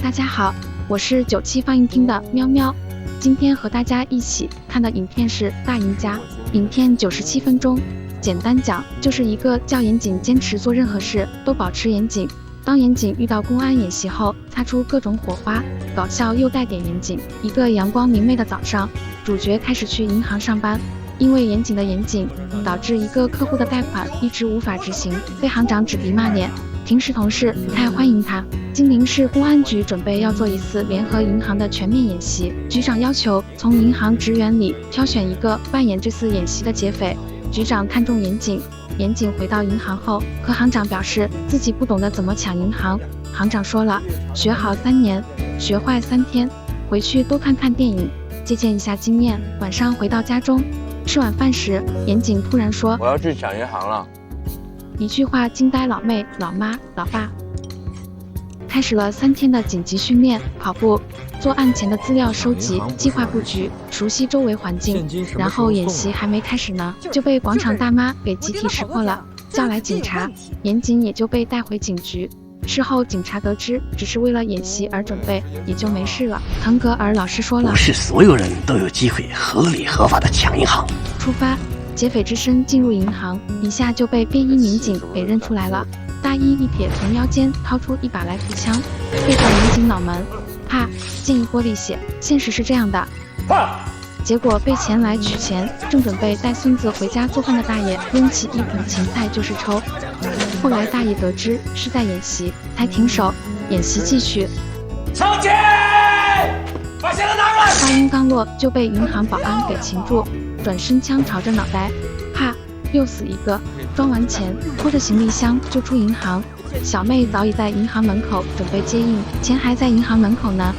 大家好，我是97放映厅的喵喵，今天和大家一起看的影片是《大赢家》，影片97分钟，简单讲就是一个叫严谨，坚持做任何事都保持严谨。当严谨遇到公安演习后，擦出各种火花，搞笑又带点严谨。一个阳光明媚的早上，主角开始去银行上班。因为严谨的严谨，导致一个客户的贷款一直无法执行，被行长指鼻骂脸。平时同事不太欢迎他。金陵市公安局准备要做一次联合银行的全面演习，局长要求从银行职员里挑选一个扮演这次演习的劫匪。局长看中严谨，严谨回到银行后，和行长表示自己不懂得怎么抢银行。行长说了，学好3年，学坏3天，回去多看看电影，借鉴一下经验。晚上回到家中，吃晚饭时，严谨突然说：“我要去抢银行了。”一句话惊呆老妹、老妈、老爸。开始了3天的紧急训练，跑步、做案前的资料收集、计划布局、熟悉周围环境。然后演习还没开始呢，就被广场大妈给集体识破了，叫来警察，严谨也就被带回警局。事后警察得知只是为了演习而准备，也就没事了。腾格尔老师说了，不是所有人都有机会合理合法的抢银行。出发，劫匪之身进入银行，一下就被便衣民警给认出来了。大衣一撇，从腰间掏出一把来福枪，对着民警脑门，啪，溅一玻璃血。现实是这样的，结果被前来取钱，正准备带孙子回家做饭的大爷扔起一盆芹菜就是抽。后来大爷得知是在演习，才停手，演习继续。上去，把鞋子拿过来。话音刚落，就被银行保安给擒住，转身枪朝着脑袋，啪，又死一个。装完钱，拖着行李箱就出银行。小妹早已在银行门口准备接应，钱还在银行门口呢。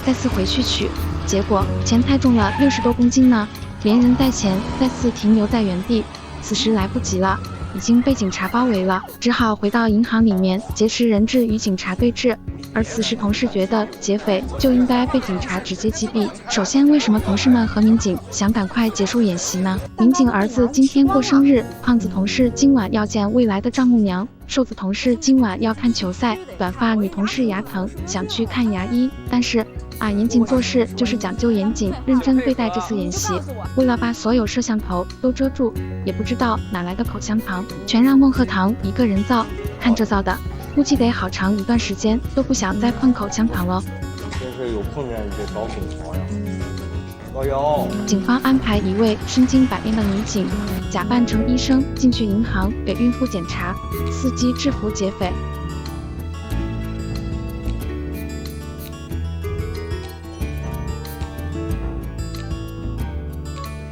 再次回去取，结果钱太重了，60多公斤呢，连人带钱再次停留在原地。此时来不及了，已经被警察包围了，只好回到银行里面劫持人质与警察对峙。而此时同事觉得劫匪就应该被警察直接击毙。首先，为什么同事们和民警想赶快结束演习呢？民警儿子今天过生日，胖子同事今晚要见未来的丈母娘，瘦子同事今晚要看球赛，短发女同事牙疼想去看牙医。但是严谨做事就是讲究严谨，认真对待这次演习。为了把所有摄像头都遮住，也不知道哪来的口香糖，全让孟鹤堂一个人造。看这造的，估计得好长一段时间都不想再碰口香糖了。真是有碰见这找警察呀！老姚，警方安排一位身经百变的女警，假扮成医生进去银行给孕妇检查，伺机制服劫匪。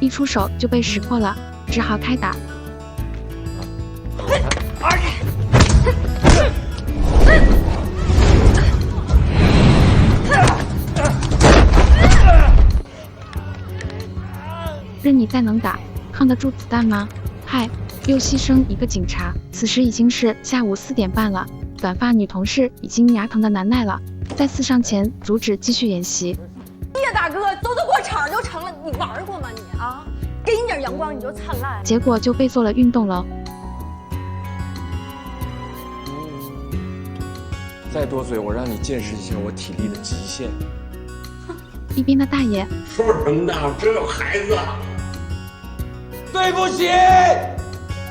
一出手就被识破了，只好开打。任你再能打，抗得住子弹吗？嗨，又牺牲一个警察。此时已经是下午4点半了，短发女同事已经牙疼的难耐了，再次上前阻止继续演习。叶大哥，走走过场就成了，你玩过吗你啊？给你点阳光你就灿烂。结果就被做了运动了。再多嘴，我让你见识一下我体力的极限。一边的大爷说什么呢？真有孩子。对不起。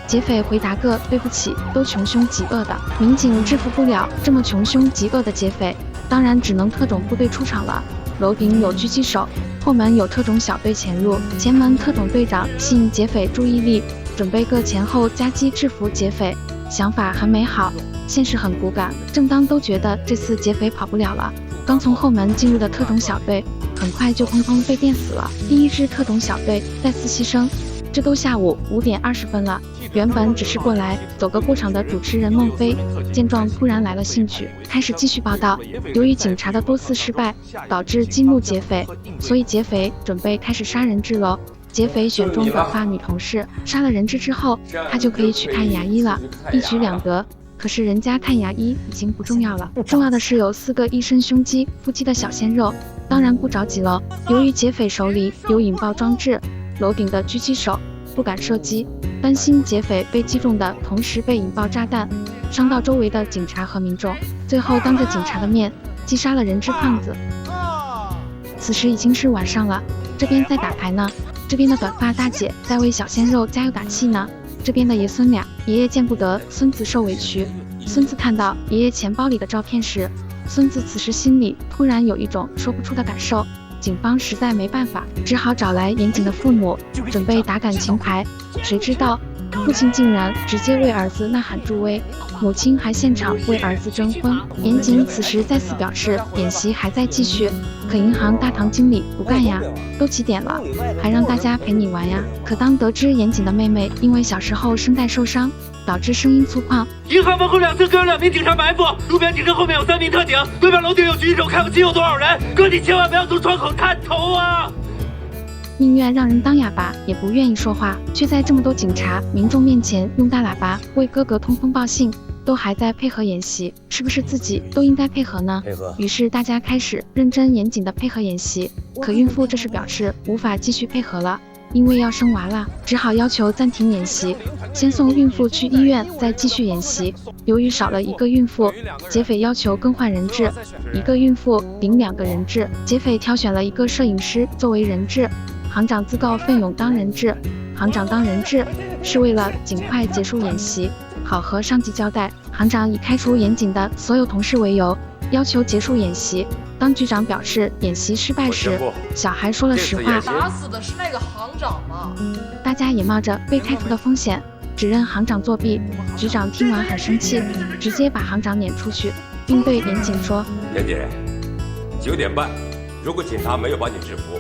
劫匪回答个对不起，都穷凶极恶的。民警制服不了这么穷凶极恶的劫匪，当然只能特种部队出场了。楼顶有狙击手，后门有特种小队潜入，前门特种队长吸引劫匪注意力，准备个前后夹击制服劫匪。想法很美好，现实很骨感。正当都觉得这次劫匪跑不了了，刚从后门进入的特种小队很快就砰砰被电死了。第1支特种小队再次牺牲。这都下午5点20分了，原本只是过来走个过场的主持人孟非，见状突然来了兴趣，开始继续报道。由于警察的多次失败，导致激怒劫匪，所以劫匪准备开始杀人质喽。劫匪选中短发女同事，杀了人质之后，他就可以去看牙医了，一举两得。可是人家看牙医已经不重要了，重要的是有4个一身胸肌、腹肌的小鲜肉，当然不着急了。由于劫匪手里有引爆装置，楼顶的狙击手不敢射击，担心劫匪被击中的同时被引爆炸弹，伤到周围的警察和民众，最后当着警察的面击杀了人质胖子。此时已经是晚上了，这边在打牌呢，这边的短发大姐在为小鲜肉加油打气呢，这边的爷孙俩，爷爷见不得孙子受委屈，孙子看到爷爷钱包里的照片时，孙子此时心里突然有一种说不出的感受。警方实在没办法，只好找来严谨的父母，准备打感情牌。谁知道父亲竟然直接为儿子呐喊助威，母亲还现场为儿子征婚。严谨此时再次表示演习还在继续，可银行大堂经理不干呀，都几点了，还让大家陪你玩呀。可当得知严谨的妹妹因为小时候声带受伤，导致声音粗犷，银行门后两侧各有2名警察埋伏，路边停车后面有3名特警，对面楼顶有狙击手，看不清有多少人，哥你千万不要从窗口探头啊！宁愿让人当哑巴，也不愿意说话，却在这么多警察、民众面前用大喇叭为哥哥通风报信，都还在配合演习，是不是自己都应该配合呢？于是大家开始认真严谨的配合演习，可孕妇这时表示无法继续配合了，因为要生娃了，只好要求暂停演习，先送孕妇去医院，再继续演习。由于少了一个孕妇，劫匪要求更换人质，一个孕妇顶2个人质，劫匪挑选了一个摄影师作为人质。行长自告奋勇当人质，行长当人质是为了尽快结束演习，好和上级交代。行长以开除严谨的所有同事为由，要求结束演习。当局长表示演习失败时，小孩说了实话，打死的是那个行长吗？大家也冒着被开除的风险，指认行长作弊。局长听完很生气，直接把行长撵出去，并对严谨说：严谨，9点半，如果警察没有把你制服，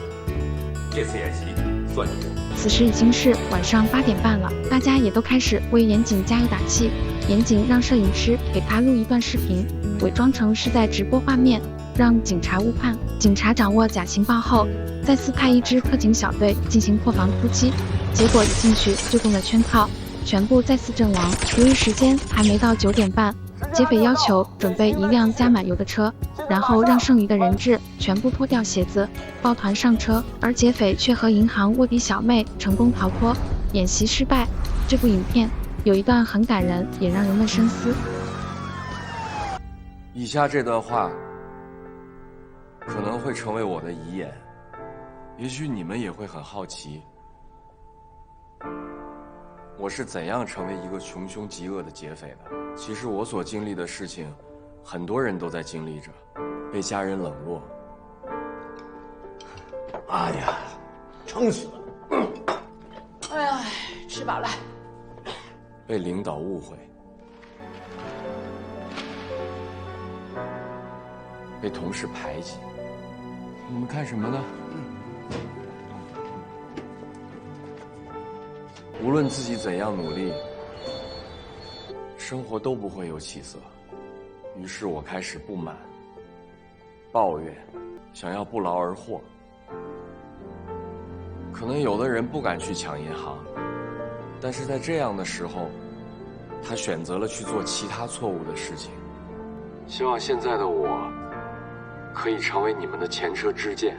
这次演习算你赢。此时已经是晚上8点半了，大家也都开始为严谨加油打气。严谨让摄影师给他录一段视频，伪装成是在直播画面，让警察误判。警察掌握假情报后，再次派一支特警小队进行破防突击，结果一进去就中了圈套，全部再次阵亡。由于时间还没到9点半，劫匪要求准备一辆加满油的车，然后让剩余的人质全部脱掉鞋子，抱团上车，而劫匪却和银行卧底小妹成功逃脱，演习失败。这部影片有一段很感人，也让人们深思。以下这段话可能会成为我的遗言，也许你们也会很好奇，我是怎样成为一个穷凶极恶的劫匪的。其实我所经历的事情，很多人都在经历着，被家人冷落。哎呀，撑死了！哎呀，吃饱了。被领导误会，被同事排挤。你们看什么呢？无论自己怎样努力，生活都不会有起色。于是我开始不满、抱怨，想要不劳而获。可能有的人不敢去抢银行，但是在这样的时候，他选择了去做其他错误的事情。希望现在的我可以成为你们的前车之鉴。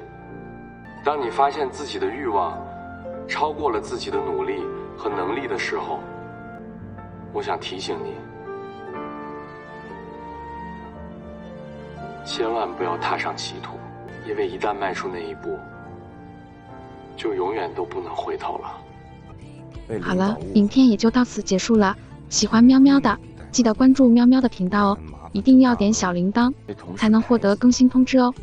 当你发现自己的欲望超过了自己的努力和能力的时候，我想提醒你，千万不要踏上歧途，因为一旦迈出那一步，就永远都不能回头了。好了，影片也就到此结束了。喜欢喵喵的，记得关注喵喵的频道哦，一定要点小铃铛，才能获得更新通知哦。